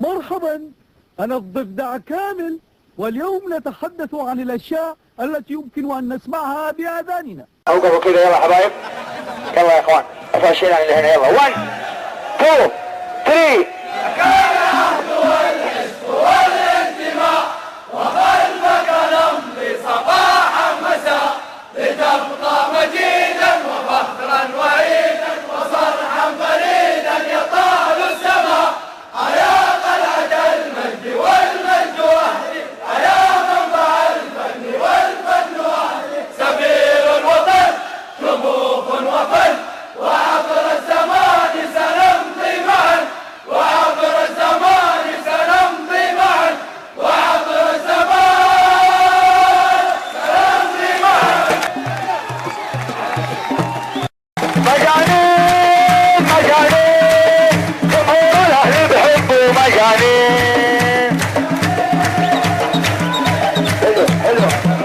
مرحبا، أنا الضفدع كامل، واليوم نتحدث عن الأشياء التي يمكن أن نسمعها بآذاننا. أوقفوا كذا يلا حبايب، يلا يا إخوان ارفعوا الشيلان اللي هنا، يلا 1 2 3. كان العهد والحزب والانتماء وخلفك نمضي صباحا مساء لتبقى مجيدا وفخرا وعيدا وصرحا فريدا يطال السماء. أيا قلعة المجد والمجد أهلي، أيا منبع الفن والفن أهلي، سفير الوطن شموخ وفن وعبر الزمان سنمضي معا، وعبر الزمان سنمضي معا، وعبر الزمان سنمضي معا. مجانين مجانين، جمهور الأهلي بحبه مجانين. حلو حلو.